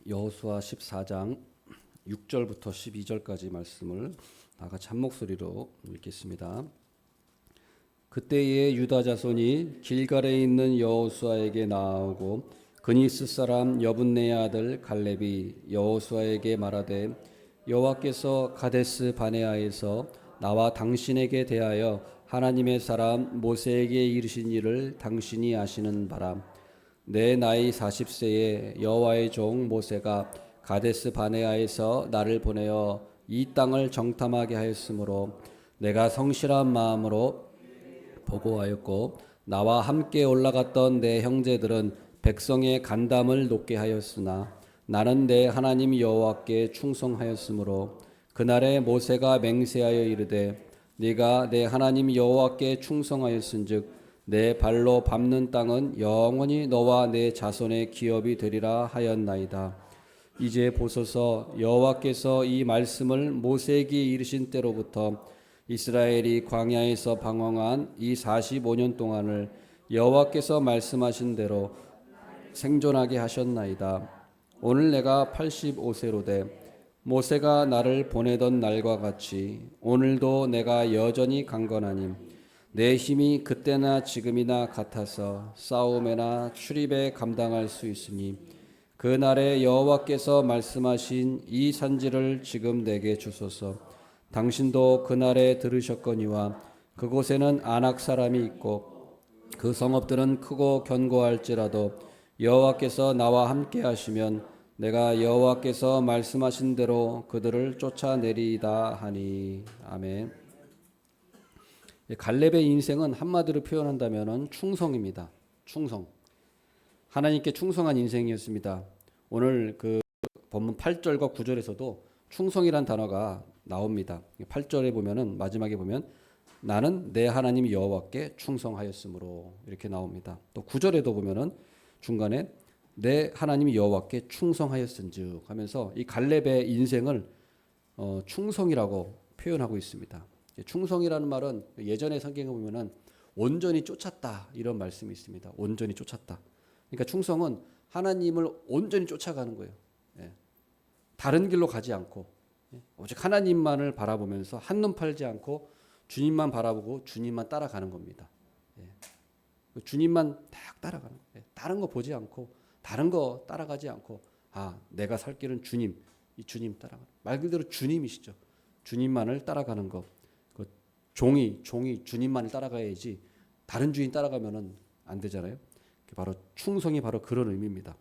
여호수아 14장 6절부터 12절까지 말씀을 다 같이 한 목소리로 읽겠습니다. 그때에 유다 자손이 길갈에 있는 여호수아에게 나아오고 그니스 사람 여분네의 아들 갈렙이 여호수아에게 말하되 여호와께서 가데스 바네아에서 나와 당신에게 대하여 하나님의 사람 모세에게 이르신 일을 당신이 아시는 바람 내 나이 40세에 여호와의 종 모세가 가데스 바네아에서 나를 보내어 이 땅을 정탐하게 하였으므로 내가 성실한 마음으로 보고하였고 나와 함께 올라갔던 내 형제들은 백성의 간담을 높게 하였으나 나는 내 하나님 여호와께 충성하였으므로 그날에 모세가 맹세하여 이르되 네가 내 하나님 여호와께 충성하였은즉 내 발로 밟는 땅은 영원히 너와 내 자손의 기업이 되리라 하였나이다. 이제 보소서 여호와께서 이 말씀을 모세에게 이르신 때로부터 이스라엘이 광야에서 방황한 이 45년 동안을 여호와께서 말씀하신 대로 생존하게 하셨나이다. 오늘 내가 85세로 돼 모세가 나를 보내던 날과 같이 오늘도 내가 여전히 강건하니 내 힘이 그때나 지금이나 같아서 싸움에나 출입에 감당할 수 있으니 그날에 여호와께서 말씀하신 이 산지를 지금 내게 주소서. 당신도 그날에 들으셨거니와 그곳에는 아낙 사람이 있고 그 성읍들은 크고 견고할지라도 여호와께서 나와 함께 하시면 내가 여호와께서 말씀하신 대로 그들을 쫓아내리이다 하니. 아멘. 갈렙의 인생은 한마디로 표현한다면 충성입니다. 충성. 하나님께 충성한 인생이었습니다. 오늘 그 본문 8절과 9절에서도 충성이란 단어가 나옵니다. 8절에 보면은 마지막에 보면 나는 내 하나님 여호와께 충성하였으므로 이렇게 나옵니다. 또 9절에도 보면은 중간에 내 하나님 여호와께 충성하였은즉 하면서 이 갈렙의 인생을 충성이라고 표현하고 있습니다. 충성이라는 말은 예전의 성경에 보면은 온전히 쫓았다 이런 말씀이 있습니다. 온전히 쫓았다. 그러니까 충성은 하나님을 온전히 쫓아가는 거예요. 다른 길로 가지 않고 오직 하나님만을 바라보면서 한눈 팔지 않고 주님만 바라보고 주님만 따라가는 겁니다. 주님만 딱 따라가는 거예요. 다른 거 보지 않고 다른 거 따라가지 않고 내가 살 길은 주님, 이 주님 따라가는 말 그대로 주님이시죠. 주님만을 따라가는 거. 그 종이 주님만을 따라가야지 다른 주인 따라가면은 안 되잖아요. 바로 충성이 바로 그런 의미입니다.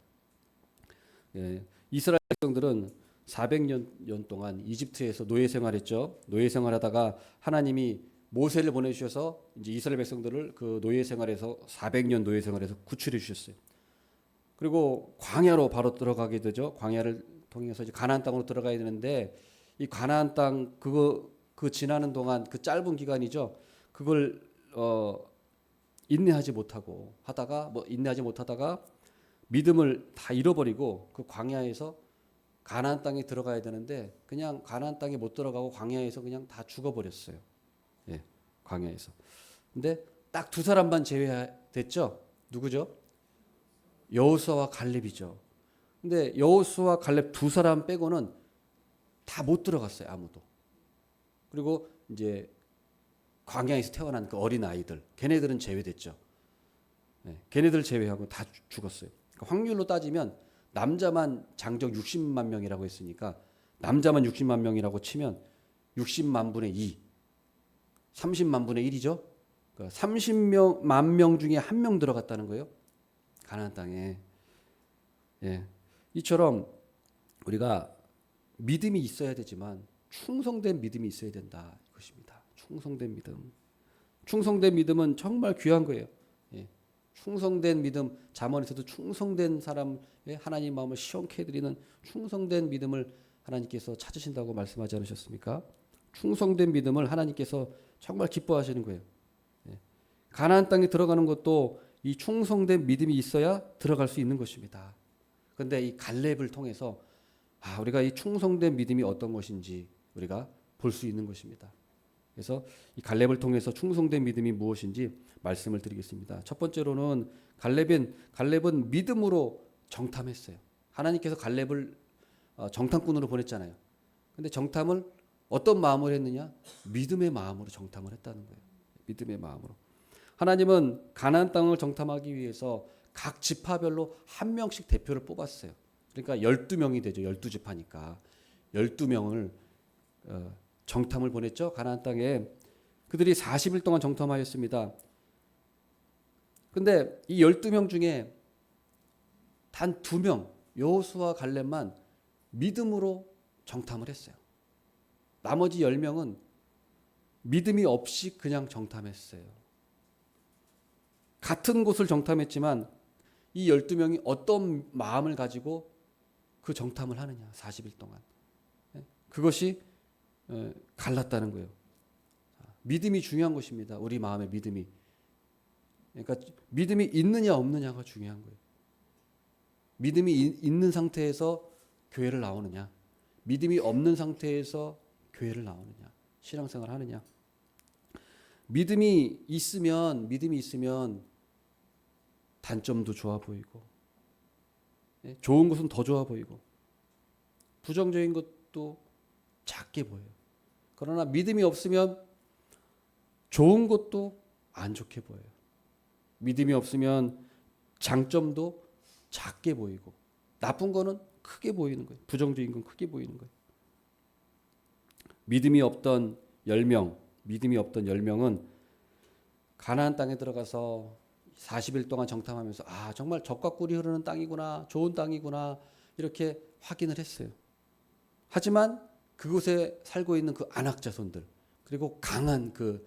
이스라엘 백성들은 400년 동안 이집트에서 노예 생활했죠. 노예 생활하다가 하나님이 모세를 보내주셔서 이제 이스라엘 백성들을 그 노예 생활에서 400년 노예 생활에서 구출해 주셨어요. 그리고 광야로 바로 들어가게 되죠. 광야를 통해서 이제 가나안 땅으로 들어가야 되는데 이 가나안 땅 그 지나는 동안 그 짧은 기간이죠. 그걸 인내하지 못하다가 믿음을 다 잃어버리고 그 광야에서 가나안 땅에 들어가야 되는데 그냥 가나안 땅에 못 들어가고 광야에서 그냥 다 죽어버렸어요. 광야에서. 근데 딱 두 사람만 제외됐죠. 누구죠? 여호수아와 갈렙이죠. 근데 여호수아 갈렙 두 사람 빼고는 다 못 들어갔어요. 아무도. 그리고 이제 광야에서 태어난 그 어린 아이들, 걔네들은 제외됐죠. 걔네들 제외하고 다 죽었어요. 그러니까 확률로 따지면 남자만 장적 60만 명이라고 했으니까 남자만 60만 명이라고 치면 60만 분의 2, 30만 분의 1이죠. 그러니까 30만 명 중에 한 명 들어갔다는 거예요. 가나안 땅에. 이처럼 우리가 믿음이 있어야 되지만 충성된 믿음이 있어야 된다 이것입니다. 충성된 믿음. 충성된 믿음은 정말 귀한 거예요. 충성된 믿음, 잠언에서도 충성된 사람의 하나님 마음을 시원케 해드리는 충성된 믿음을 하나님께서 찾으신다고 말씀하지 않으셨습니까? 충성된 믿음을 하나님께서 정말 기뻐하시는 거예요. 가나안 땅에 들어가는 것도 이 충성된 믿음이 있어야 들어갈 수 있는 것입니다. 그런데 이 갈렙을 통해서 우리가 이 충성된 믿음이 어떤 것인지 우리가 볼 수 있는 것입니다. 그래서 이 갈렙을 통해서 충성된 믿음이 무엇인지 말씀을 드리겠습니다. 첫 번째로는 갈렙은 믿음으로 정탐했어요. 하나님께서 갈렙을 정탐꾼으로 보냈잖아요. 근데 정탐을 어떤 마음으로 했느냐? 믿음의 마음으로 정탐을 했다는 거예요. 믿음의 마음으로. 하나님은 가나안 땅을 정탐하기 위해서 각 지파별로 한 명씩 대표를 뽑았어요. 그러니까 12명이 되죠. 12지파니까. 12명을 정탐을 보냈죠. 가나안 땅에. 그들이 40일 동안 정탐하였습니다. 근데 이 12명 중에 단 2명, 여호수아 갈렙만 믿음으로 정탐을 했어요. 나머지 10명은 믿음이 없이 그냥 정탐했어요. 같은 곳을 정탐했지만 이 12명이 어떤 마음을 가지고 그 정탐을 하느냐, 40일 동안. 그것이 갈랐다는 거예요. 믿음이 중요한 것입니다. 우리 마음의 믿음이. 그러니까 믿음이 있느냐 없느냐가 중요한 거예요. 믿음이 있는 상태에서 교회를 나오느냐, 믿음이 없는 상태에서 교회를 나오느냐, 신앙생활 하느냐. 믿음이 있으면 단점도 좋아 보이고, 좋은 것은 더 좋아 보이고, 부정적인 것도 작게 보여요. 그러나 믿음이 없으면 좋은 것도 안 좋게 보여요. 믿음이 없으면 장점도 작게 보이고, 나쁜 거는 크게 보이는 거예요. 부정적인 건 크게 보이는 거예요. 믿음이 없던 10명은 가나안 땅에 들어가서 40일 동안 정탐하면서 정말 젖과 꿀이 흐르는 땅이구나, 좋은 땅이구나, 이렇게 확인을 했어요. 하지만 그곳에 살고 있는 그 안악 자손들, 그리고 강한 그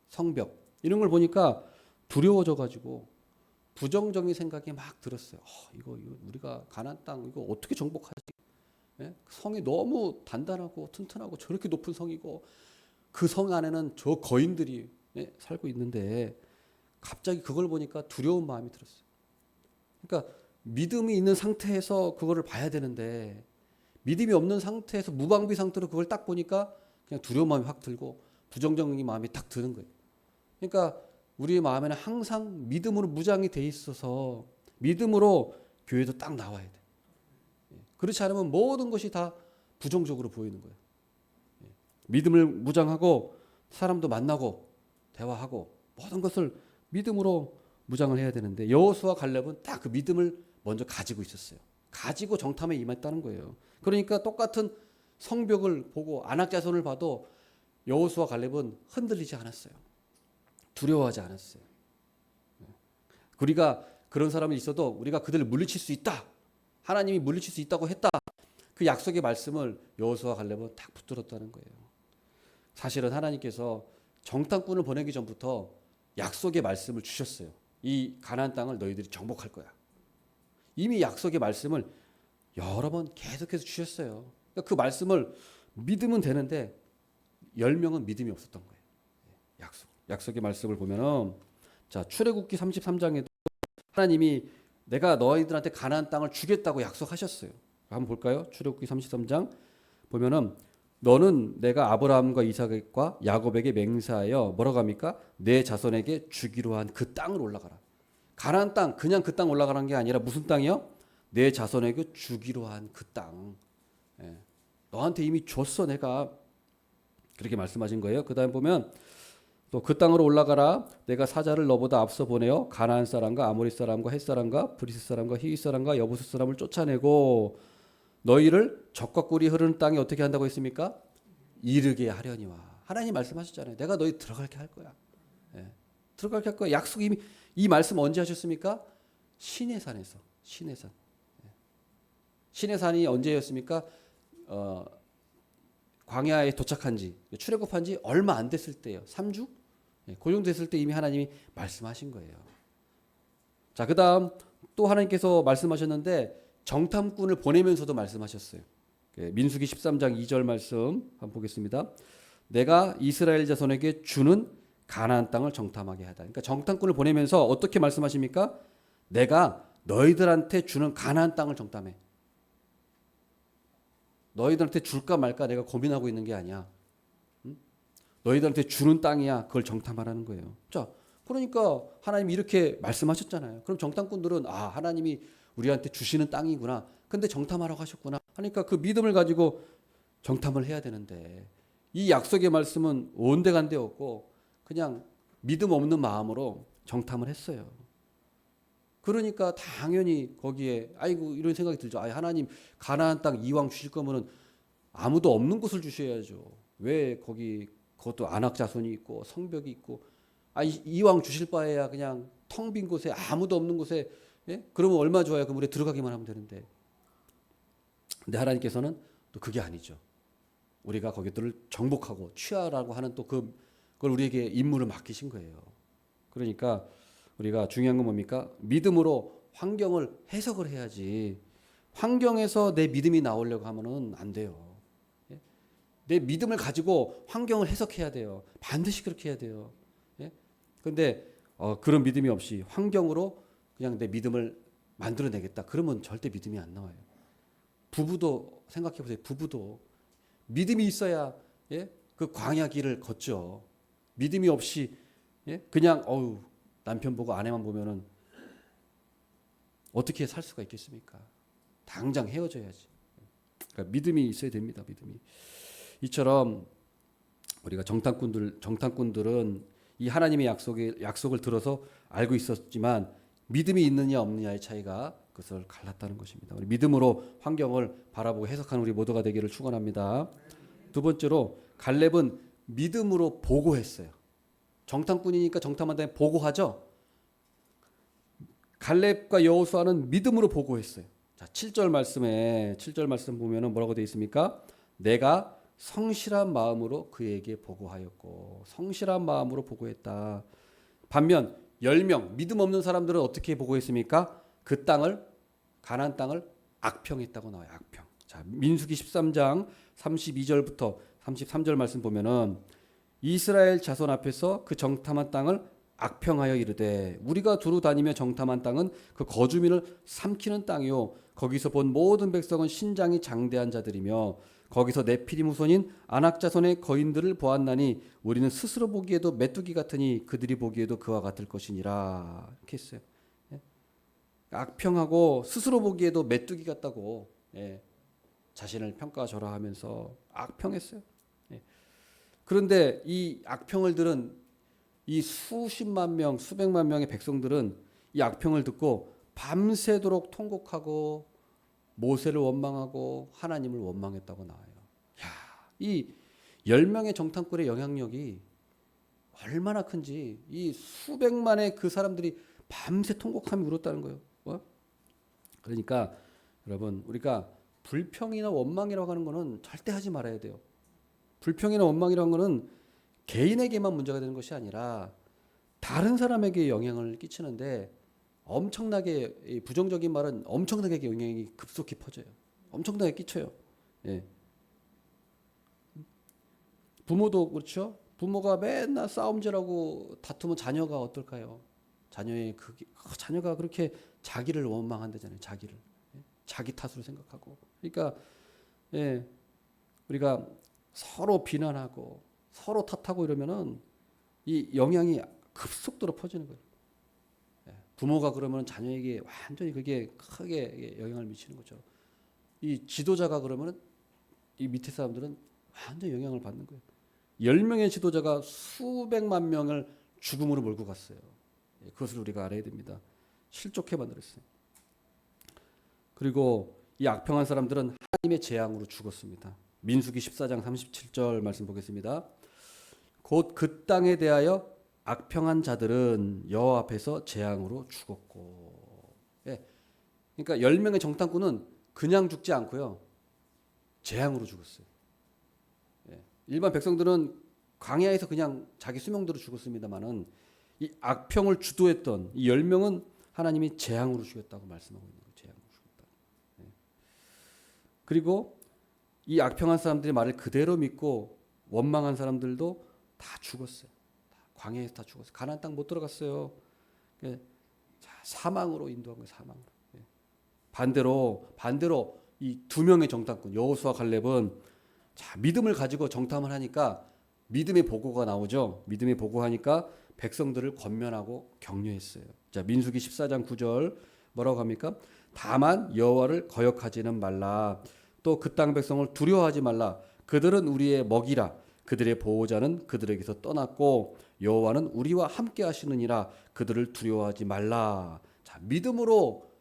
성벽, 이런 걸 보니까 두려워져 가지고 부정적인 생각이 막 들었어요. 이거 우리가 가나안 땅 이거 어떻게 정복하지? 성이 너무 단단하고 튼튼하고 저렇게 높은 성이고, 그 성 안에는 저 거인들이 살고 있는데 갑자기 그걸 보니까 두려운 마음이 들었어요. 그러니까 믿음이 있는 상태에서 그거를 봐야 되는데, 믿음이 없는 상태에서 무방비 상태로 그걸 딱 보니까 그냥 두려운 마음이 확 들고 부정적인 마음이 딱 드는 거예요. 그러니까 우리의 마음에는 항상 믿음으로 무장이 돼 있어서 믿음으로 교회도 딱 나와야 돼. 그렇지 않으면 모든 것이 다 부정적으로 보이는 거예요. 믿음을 무장하고 사람도 만나고 대화하고 모든 것을 믿음으로 무장을 해야 되는데, 여호수아 갈렙은 딱 그 믿음을 먼저 가지고 있었어요. 가지고 정탐에 임했다는 거예요. 그러니까 똑같은 성벽을 보고 안악 자손을 봐도 여호수아 갈렙은 흔들리지 않았어요. 두려워하지 않았어요. 우리가 그런 사람이 있어도 우리가 그들을 물리칠 수 있다, 하나님이 물리칠 수 있다고 했다, 그 약속의 말씀을 여호수아 갈렙은 딱 붙들었다는 거예요. 사실은 하나님께서 정탐꾼을 보내기 전부터 약속의 말씀을 주셨어요. 이 가나안 땅을 너희들이 정복할 거야. 이미 약속의 말씀을 여러 번 계속해서 주셨어요. 그러니까 그 말씀을 믿으면 되는데 10명은 믿음이 없었던 거예요. 약속의 말씀을 보면은, 자, 출애굽기 33장에도 하나님이 내가 너희들한테 가나안 땅을 주겠다고 약속하셨어요. 한번 볼까요? 출애굽기 33장 보면은, 너는 내가 아브라함과 이삭과 야곱에게 맹세하여 뭐라고 합니까? 내 자손에게 주기로 한 그 땅을 올라가라. 가나안 땅, 그냥 그 땅 올라가는 게 아니라 무슨 땅이요? 내 자손에게 주기로 한 그 땅. 너한테 이미 줬어, 내가. 그렇게 말씀하신 거예요. 그 다음 보면 또 그 땅으로 올라가라. 내가 사자를 너보다 앞서 보내어 가나안 사람과 아모리 사람과 헷 사람과 브리스 사람과 히윗 사람과 여부스 사람을 쫓아내고 너희를 젖과 꿀이 흐르는 땅에 어떻게 한다고 했습니까? 이르게 하려니와. 하나님 말씀하셨잖아요. 내가 너희 들어갈게 할 거야. 들어갈게 할 거야. 약속 이미, 이 말씀 언제 하셨습니까? 시내산에서. 시내산. 시내산이 언제였습니까? 광야에 도착한 지, 출애굽한 지 얼마 안 됐을 때예요. 3주? 그 정도 됐을 때 이미 하나님이 말씀하신 거예요. 자, 그 다음 또 하나님께서 말씀하셨는데 정탐꾼을 보내면서도 말씀하셨어요. 민수기 13장 2절 말씀 한번 보겠습니다. 내가 이스라엘 자손에게 주는 가나안 땅을 정탐하게 하다. 그러니까 정탐꾼을 보내면서 어떻게 말씀하십니까? 내가 너희들한테 주는 가나안 땅을 정탐해. 너희들한테 줄까 말까 내가 고민하고 있는 게 아니야. 너희들한테 주는 땅이야. 그걸 정탐하라는 거예요. 자, 그러니까 하나님이 이렇게 말씀하셨잖아요. 그럼 정탐꾼들은 하나님이 우리한테 주시는 땅이구나. 근데 정탐하라고 하셨구나. 하니까 그 믿음을 가지고 정탐을 해야 되는데 이 약속의 말씀은 온데간데 없고 그냥 믿음 없는 마음으로 정탐을 했어요. 그러니까 당연히 거기에 아이고 이런 생각이 들죠. 아, 하나님 가나안 땅 이왕 주실 거면은 아무도 없는 곳을 주셔야죠. 왜 거기 그것도 안악 자손이 있고 성벽이 있고 이왕 주실 바에야 그냥 텅 빈 곳에 아무도 없는 곳에 예? 그러면 얼마 좋아요. 그럼 우리 들어가기만 하면 되는데. 근데 하나님께서는 또 그게 아니죠. 우리가 거기들을 정복하고 취하라고 하는 또 그걸 우리에게 임무를 맡기신 거예요. 그러니까 우리가 중요한 건 뭡니까? 믿음으로 환경을 해석을 해야지. 환경에서 내 믿음이 나오려고 하면은 안 돼요. 예? 내 믿음을 가지고 환경을 해석해야 돼요. 반드시 그렇게 해야 돼요. 예? 근데 그런 믿음이 없이 환경으로 그냥 내 믿음을 만들어내겠다. 그러면 절대 믿음이 안 나와요. 부부도 생각해 보세요. 부부도 믿음이 있어야 예? 그 광야 길을 걷죠. 믿음이 없이 예? 그냥 남편 보고 아내만 보면은 어떻게 살 수가 있겠습니까? 당장 헤어져야지. 그러니까 믿음이 있어야 됩니다. 믿음이. 이처럼 우리가 정탐꾼들은 이 하나님의 약속을 들어서 알고 있었지만 믿음이 있느냐 없느냐의 차이가 그것을 갈랐다는 것입니다. 우리 믿음으로 환경을 바라보고 해석하는 우리 모두가 되기를 축원합니다. 두 번째로 갈렙은 믿음으로 보고했어요. 정탐꾼이니까 정탐한 다음에 보고하죠. 갈렙과 여호수아는 믿음으로 보고했어요. 자, 7절 말씀 보면은 뭐라고 되어 있습니까? 내가 성실한 마음으로 그에게 보고하였고 성실한 마음으로 보고했다. 반면 10명 믿음 없는 사람들은 어떻게 보고했습니까? 그 땅을 가나안 땅을 악평했다고 나와요. 악평. 자, 민수기 13장 32절부터 33절 말씀 보면은 이스라엘 자손 앞에서 그 정탐한 땅을 악평하여 이르되 우리가 두루 다니며 정탐한 땅은 그 거주민을 삼키는 땅이요 거기서 본 모든 백성은 신장이 장대한 자들이며 거기서 네피림 후손인 아낙 자손의 거인들을 보았나니 우리는 스스로 보기에도 메뚜기 같으니 그들이 보기에도 그와 같을 것이니라. 이렇게 했어요. 예? 악평하고 스스로 보기에도 메뚜기 같다고 예. 자신을 평가절하하면서 악평했어요. 예. 그런데 이 악평을 들은 이 수십만 명, 수백만 명의 백성들은 이 악평을 듣고 밤새도록 통곡하고 모세를 원망하고 하나님을 원망했다고 나와요. 야, 이 10명의 정탐꾼의 영향력이 얼마나 큰지 이 수백만의 그 사람들이 밤새 통곡하며 울었다는 거예요. 그러니까 여러분 우리가 불평이나 원망이라고 하는 거는 절대 하지 말아야 돼요. 불평이나 원망이라는 거는 개인에게만 문제가 되는 것이 아니라 다른 사람에게 영향을 끼치는데 엄청나게 부정적인 말은 엄청나게 영향이 급속히 퍼져요. 엄청나게 끼쳐요. 예. 부모도 그렇죠. 부모가 맨날 싸움질하고 다투면 자녀가 어떨까요? 자녀가 그렇게 자기를 원망한다잖아요. 자기를 자기 탓으로 생각하고. 그러니까 예, 우리가 서로 비난하고 서로 탓하고 이러면은 이 영향이 급속도로 퍼지는 거예요. 부모가 그러면 자녀에게 완전히 그게 크게 영향을 미치는 거죠. 이 지도자가 그러면 이 밑에 사람들은 완전 영향을 받는 거예요. 10명의 지도자가 수백만 명을 죽음으로 몰고 갔어요. 그것을 우리가 알아야 됩니다. 실족해 만들었어요. 그리고 이 악평한 사람들은 하나님의 재앙으로 죽었습니다. 민수기 14장 37절 말씀 보겠습니다. 곧 그 땅에 대하여 악평한 자들은 여호와 앞에서 재앙으로 죽었고. 예. 그러니까 10명의 정탐꾼은 그냥 죽지 않고요. 재앙으로 죽었어요. 예. 일반 백성들은 광야에서 그냥 자기 수명대로 죽었습니다만은 이 악평을 주도했던 이 10명은 하나님이 재앙으로 죽였다고 말씀하고 있는 거예요. 재앙으로 죽였다. 예. 그리고 이 악평한 사람들의 말을 그대로 믿고 원망한 사람들도 다 죽었어요. 광야에서 다 죽었어요. 가나안 땅 못 들어갔어요. 사망으로 인도한 거예요. 사망으로. 반대로 이 두 명의 정탐꾼 여호수아 갈렙은 자, 믿음을 가지고 정탐을 하니까 믿음의 보고가 나오죠. 믿음의 보고하니까 백성들을 권면하고 격려했어요. 자, 민수기 14장 9절 뭐라고 합니까? 다만 여호와를 거역하지는 말라. 또 그 땅 백성을 두려워하지 말라. 그들은 우리의 먹이라. 그들의 보호자는 그들에게서 떠났고 여호와는 우리와 함께 하시느니라. 그들을 두려워하지 말라. 자, 믿음으로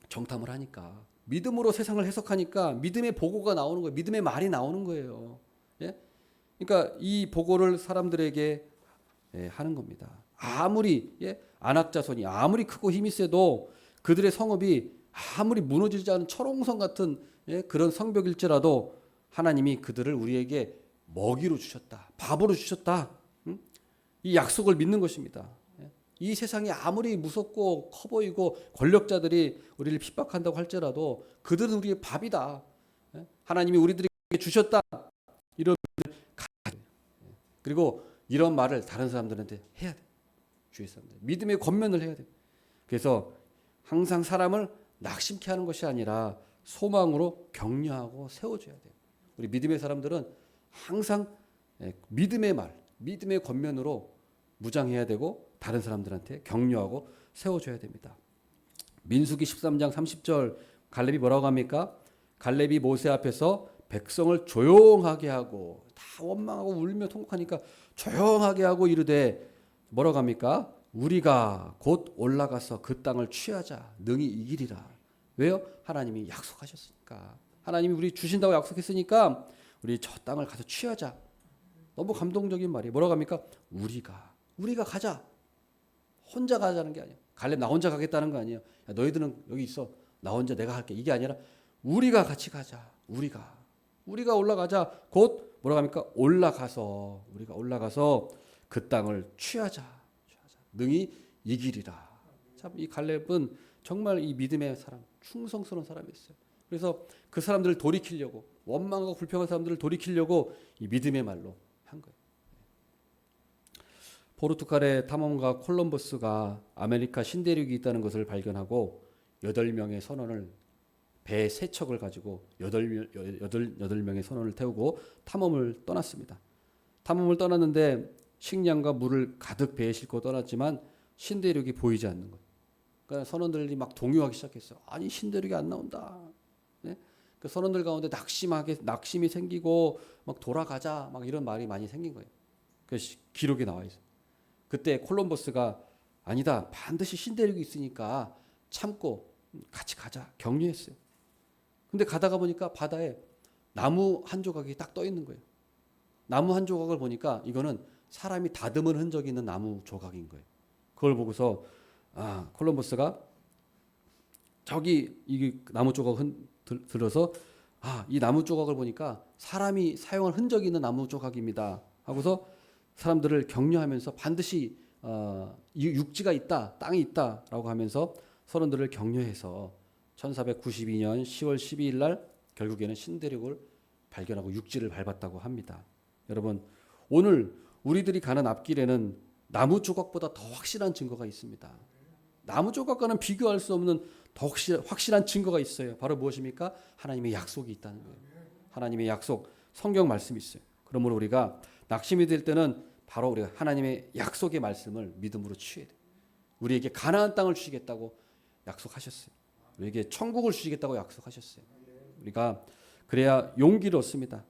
정탐을 하니까, 믿음으로 세상을 해석하니까 믿음의 보고가 나오는 거예요. 믿음의 말이 나오는 거예요. 그러니까 이 보고를 사람들에게 하는 겁니다. 아무리 안악자손이 아무리 크고 힘이 세도 그들의 성읍이 아무리 무너지지 않은 철옹성 같은 그런 성벽일지라도 하나님이 그들을 우리에게 먹이로 주셨다, 밥으로 주셨다. 이 약속을 믿는 것입니다. 이 세상이 아무리 무섭고 커 보이고 권력자들이 우리를 핍박한다고 할지라도 그들은 우리의 밥이다. 하나님이 우리들에게 주셨다. 이런 그리고 이런 말을 다른 사람들한테 해야 돼. 주위 사람들 믿음의 권면을 해야 돼. 그래서 항상 사람을 낙심케 하는 것이 아니라 소망으로 격려하고 세워줘야 돼. 우리 믿음의 사람들은 항상 믿음의 말, 믿음의 권면으로 무장해야 되고 다른 사람들한테 격려하고 세워줘야 됩니다. 민수기 13장 30절 갈렙이 뭐라고 합니까? 갈렙이 모세 앞에서 백성을 조용하게 하고 다 원망하고 울며 통곡하니까 조용하게 하고 이르되 뭐라고 합니까? 우리가 곧 올라가서 그 땅을 취하자 능히 이기리라. 왜요? 하나님이 약속하셨으니까. 하나님이 우리 주신다고 약속했으니까 우리 저 땅을 가서 취하자. 너무 감동적인 말이에요. 뭐라고 합니까? 우리가 가자. 혼자 가자는 게 아니에요. 갈렙 나 혼자 가겠다는 거 아니에요. 야, 너희들은 여기 있어. 나 혼자 내가 할게. 이게 아니라 우리가 같이 가자. 우리가 올라가자. 곧 뭐라고 합니까? 우리가 올라가서 그 땅을 취하자. 능히 이기리라. 참 이 갈렙은 정말 이 믿음의 사람, 충성스러운 사람이었어요. 그래서 그 사람들을 돌이키려고, 원망하고 불평한 사람들을 돌이키려고 이 믿음의 말로 한 거예요. 포르투갈의 탐험가 콜럼버스가 아메리카 신대륙이 있다는 것을 발견하고 8명의 선원을 배 3척을 가지고 8명의 선원을 태우고 탐험을 떠났습니다. 탐험을 떠났는데 식량과 물을 가득 배에 싣고 떠났지만 신대륙이 보이지 않는 거예요. 그러니까 선원들이 막 동요하기 시작했어요. 아니 신대륙이 안 나온다. 네? 그 선원들 가운데 낙심이 생기고 막 돌아가자 막 이런 말이 많이 생긴 거예요. 그 기록에 나와 있어요. 그때 콜럼버스가 아니다. 반드시 신대륙이 있으니까 참고 같이 가자. 격려했어요. 근데 가다가 보니까 바다에 나무 한 조각이 딱 떠 있는 거예요. 나무 한 조각을 보니까 이거는 사람이 다듬은 흔적이 있는 나무 조각인 거예요. 그걸 보고서 콜럼버스가 저기 이 나무 조각을 들어서 이 나무 조각을 보니까 사람이 사용한 흔적이 있는 나무 조각입니다. 하고서 사람들을 격려하면서 반드시 육지가 있다, 땅이 있다라고 하면서 선원들을 격려해서 1492년 10월 12일 날 결국에는 신대륙을 발견하고 육지를 밟았다고 합니다. 여러분, 오늘 우리들이 가는 앞길에는 나무 조각보다 더 확실한 증거가 있습니다. 나무 조각과는 비교할 수 없는 더 확실한 증거가 있어요. 바로 무엇입니까? 하나님의 약속이 있다는 거예요. 하나님의 약속, 성경 말씀이 있어요. 그러므로 우리가 낙심이 될 때는 바로 우리가 하나님의 약속의 말씀을 믿음으로 취해야 돼요. 우리에게 가나안 땅을 주시겠다고 약속하셨어요. 우리에게 천국을 주시겠다고 약속하셨어요. 우리가 그래야 용기를 얻습니다.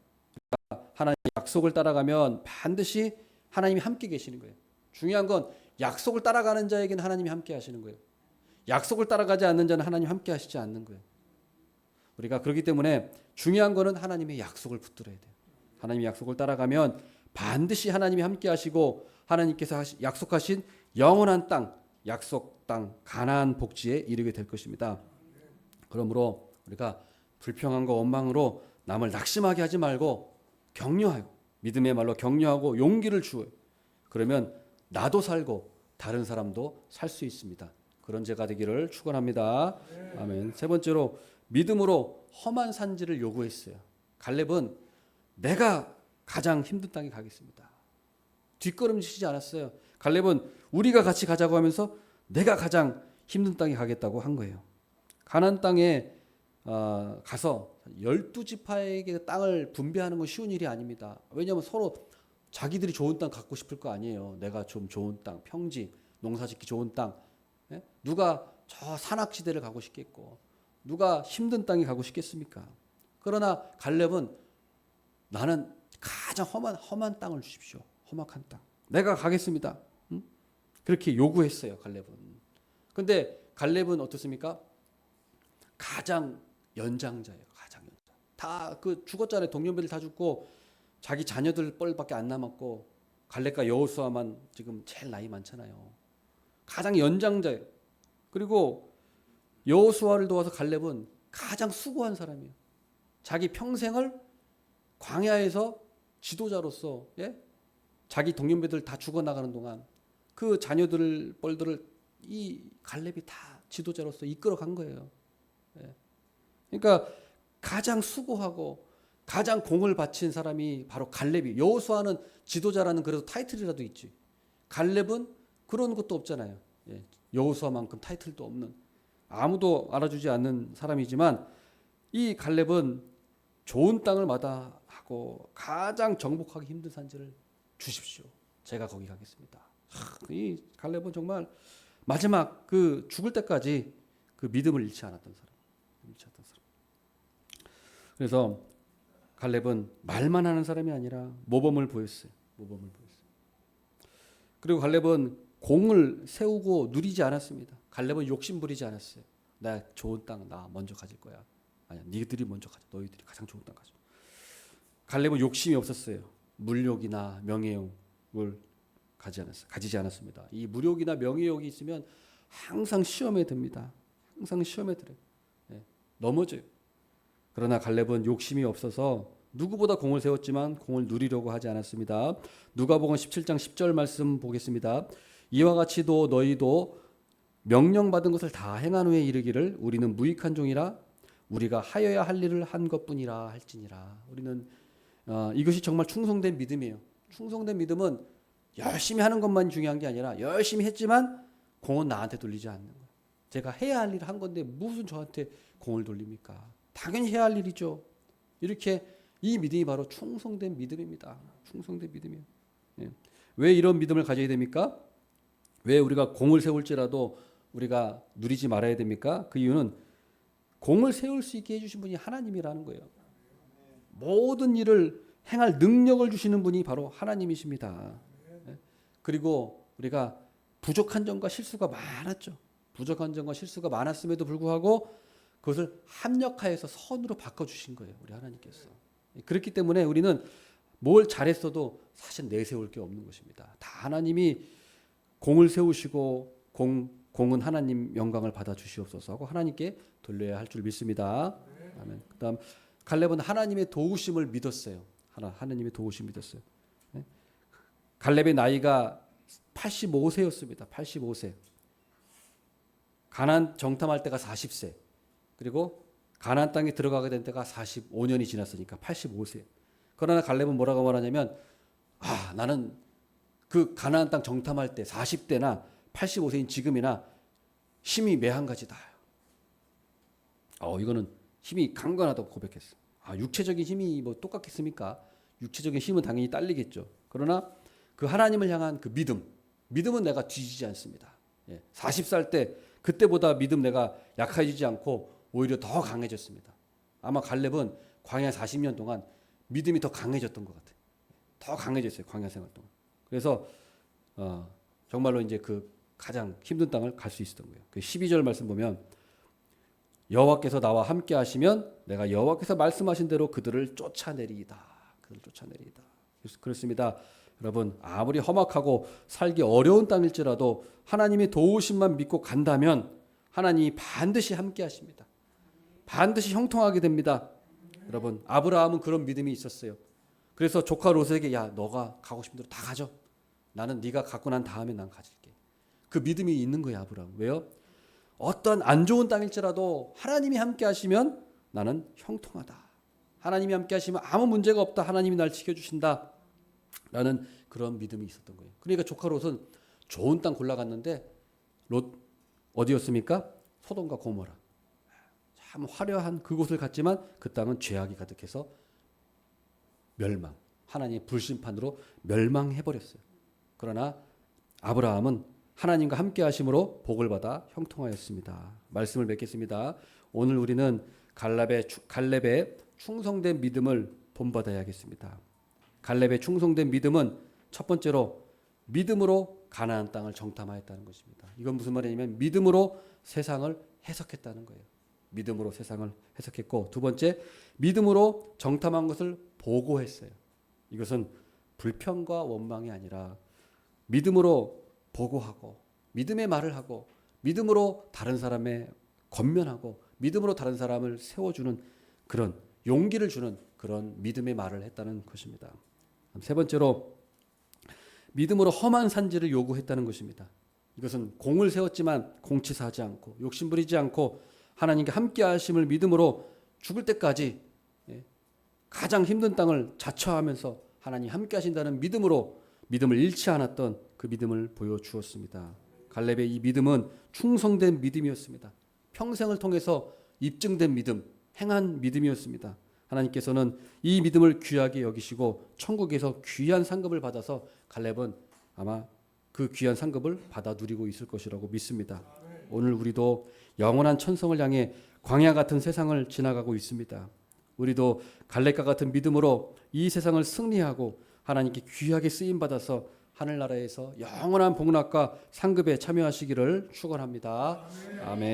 하나님의 약속을 따라가면 반드시 하나님이 함께 계시는 거예요. 중요한 건 약속을 따라가는 자에게는 하나님이 함께 하시는 거예요. 약속을 따라가지 않는 자는 하나님 함께 하시지 않는 거예요. 우리가 그렇기 때문에 중요한 거는 하나님의 약속을 붙들어야 돼요. 하나님의 약속을 따라가면 반드시 하나님이 함께 하시고 하나님께서 약속하신 영원한 땅, 약속 땅, 가나안 복지에 이르게 될 것입니다. 그러므로 우리가 불평함과 원망으로 남을 낙심하게 하지 말고 격려하고 믿음의 말로 격려하고 용기를 주어요. 그러면 나도 살고 다른 사람도 살 수 있습니다. 그런 제가 되기를 축원합니다. 아멘. 세 번째로 믿음으로 험한 산지를 요구했어요. 갈렙은 내가 가장 힘든 땅에 가겠습니다. 뒷걸음치지 않았어요. 갈렙은 우리가 같이 가자고 하면서 내가 가장 힘든 땅에 가겠다고 한 거예요. 가나안 땅에 가서 12지파에게 땅을 분배하는 건 쉬운 일이 아닙니다. 왜냐하면 서로 자기들이 좋은 땅 갖고 싶을 거 아니에요. 내가 좀 좋은 땅, 평지, 농사짓기 좋은 땅. 누가 저 산악지대를 가고 싶겠고 누가 힘든 땅에 가고 싶겠습니까? 그러나 갈렙은 나는 가장 험한 땅을 주십시오. 험악한 땅. 내가 가겠습니다. 응? 그렇게 요구했어요. 갈렙은. 근데 갈렙은 어떻습니까? 가장 연장자예요. 가장 연장. 다 그 죽었잖아요. 동년배들 다 죽고 자기 자녀들 뻘밖에 안 남았고 갈렙과 여호수아만 지금 제일 나이 많잖아요. 가장 연장자예요. 그리고 여호수아를 도와서 갈렙은 가장 수고한 사람이에요. 자기 평생을 광야에서 지도자로서 자기 동년배들 다 죽어나가는 동안 그 자녀들 뻘들을 이 갈렙이 다 지도자로서 이끌어간 거예요. 그러니까 가장 수고하고 가장 공을 바친 사람이 바로 갈렙이. 여호수아는 지도자라는 그래도 타이틀이라도 있지. 갈렙은 그런 것도 없잖아요. 여호수아만큼 타이틀도 없는 아무도 알아주지 않는 사람이지만 이 갈렙은 좋은 땅을 마다하고 가장 정복하기 힘든 산지를 주십시오. 제가 거기 가겠습니다. 이 갈렙은 정말 마지막 그 죽을 때까지 그 믿음을 잃지 않았던 사람. 그래서 갈렙은 말만 하는 사람이 아니라 모범을 보였어요. 그리고 갈렙은 공을 세우고 누리지 않았습니다. 갈렙은 욕심 부리지 않았어요. 나 좋은 땅 나 먼저 가질 거야. 아니야, 니들이 먼저 가져. 너희들이 가장 좋은 땅 가져. 갈렙은 욕심이 없었어요. 물욕이나 명예욕을 가지지 않았습니다. 이 물욕이나 명예욕이 있으면 항상 시험에 듭니다. 항상 시험에 들어요. 넘어져요. 그러나 갈렙은 욕심이 없어서 누구보다 공을 세웠지만 공을 누리려고 하지 않았습니다. 누가복음 17장 10절 말씀 보겠습니다. 이와 같이도 너희도 명령받은 것을 다 행한 후에 이르기를 우리는 무익한 종이라 우리가 하여야 할 일을 한 것뿐이라 할지니라. 우리는 이것이 정말 충성된 믿음이에요. 충성된 믿음은 열심히 하는 것만 중요한 게 아니라 열심히 했지만 공은 나한테 돌리지 않는 거예요. 제가 해야 할 일을 한 건데 무슨 저한테 공을 돌립니까? 당연히 해야 할 일이죠. 이렇게 이 믿음이 바로 충성된 믿음입니다. 충성된 믿음이에요. 왜 이런 믿음을 가져야 됩니까? 왜 우리가 공을 세울지라도 우리가 누리지 말아야 됩니까? 그 이유는 공을 세울 수 있게 해주신 분이 하나님이라는 거예요. 모든 일을 행할 능력을 주시는 분이 바로 하나님이십니다. 그리고 우리가 부족한 점과 실수가 많았죠. 부족한 점과 실수가 많았음에도 불구하고 그것을 합력하여서 선으로 바꿔주신 거예요. 우리 하나님께서. 그렇기 때문에 우리는 뭘 잘했어도 사실 내세울 게 없는 것입니다. 다 하나님이 공을 세우시고 공은 하나님 영광을 받아 주시옵소서 하고 하나님께 돌려야 할 줄 믿습니다. 아멘. 그다음 갈렙은 하나님의 도우심을 믿었어요. 하나님의 도우심 믿었어요. 갈렙의 나이가 85세였습니다. 85세. 가나안 정탐할 때가 40세. 그리고 가나안 땅에 들어가게 된 때가 45년이 지났으니까 85세. 그러나 갈렙은 뭐라고 말하냐면 나는 그 가나안 땅 정탐할 때 40대나 85세인 지금이나 힘이 매한가지다. 이거는 힘이 강건하다고 고백했어. 육체적인 힘이 뭐 똑같겠습니까? 육체적인 힘은 당연히 딸리겠죠. 그러나 그 하나님을 향한 그 믿음은 내가 뒤지지 않습니다. 40살 때 그때보다 믿음 내가 약해지지 않고 오히려 더 강해졌습니다. 아마 갈렙은 광야 40년 동안 믿음이 더 강해졌던 것 같아요. 더 강해졌어요. 광야 생활 동안. 그래서 정말로 이제 그 가장 힘든 땅을 갈 수 있었던 거예요. 그 12절 말씀 보면 여호와께서 나와 함께 하시면 내가 여호와께서 말씀하신 대로 그들을 쫓아내리이다. 그렇습니다. 여러분 아무리 험악하고 살기 어려운 땅일지라도 하나님의 도우심만 믿고 간다면 하나님이 반드시 함께 하십니다. 반드시 형통하게 됩니다. 여러분 아브라함은 그런 믿음이 있었어요. 그래서 조카 롯에게 너가 가고 싶은 대로 다 가져. 나는 네가 갖고 난 다음에 난 가질게. 그 믿음이 있는 거예요. 아브라함. 왜요? 어떤 안 좋은 땅일지라도 하나님이 함께 하시면 나는 형통하다. 하나님이 함께 하시면 아무 문제가 없다. 하나님이 날 지켜주신다. 라는 그런 믿음이 있었던 거예요. 그러니까 조카 롯은 좋은 땅 골라갔는데 롯 어디였습니까? 소돔과 고모라. 참 화려한 그곳을 갔지만 그 땅은 죄악이 가득해서 하나님의 불심판으로 멸망해버렸어요. 그러나 아브라함은 하나님과 함께 하심으로 복을 받아 형통하였습니다. 말씀을 맺겠습니다. 오늘 우리는 갈렙의 충성된 믿음을 본받아야겠습니다. 갈렙의 충성된 믿음은 첫 번째로 믿음으로 가나안 땅을 정탐하였다는 것입니다. 이건 무슨 말이냐면 믿음으로 세상을 해석했다는 거예요. 믿음으로 세상을 해석했고, 두 번째, 믿음으로 정탐한 것을 보고했어요. 이것은 불평과 원망이 아니라 믿음으로 보고하고, 믿음의 말을 하고, 믿음으로 다른 사람의 권면하고, 믿음으로 다른 사람을 세워주는 그런 용기를 주는 그런 믿음의 말을 했다는 것입니다. 세 번째로 믿음으로 험한 산지를 요구했다는 것입니다. 이것은 공을 세웠지만 공치사하지 않고 욕심부리지 않고 하나님께 함께 하심을 믿음으로 죽을 때까지 가장 힘든 땅을 자처하면서 하나님 함께 하신다는 믿음으로 믿음을 잃지 않았던 그 믿음을 보여주었습니다. 갈렙의 이 믿음은 충성된 믿음이었습니다. 평생을 통해서 입증된 믿음, 행한 믿음이었습니다. 하나님께서는 이 믿음을 귀하게 여기시고 천국에서 귀한 상급을 받아서 갈렙은 아마 그 귀한 상급을 받아 누리고 있을 것이라고 믿습니다. 오늘 우리도 영원한 천성을 향해 광야 같은 세상을 지나가고 있습니다. 우리도 갈렙과 같은 믿음으로 이 세상을 승리하고 하나님께 귀하게 쓰임 받아서 하늘나라에서 영원한 복락과 상급에 참여하시기를 축원합니다. 아멘.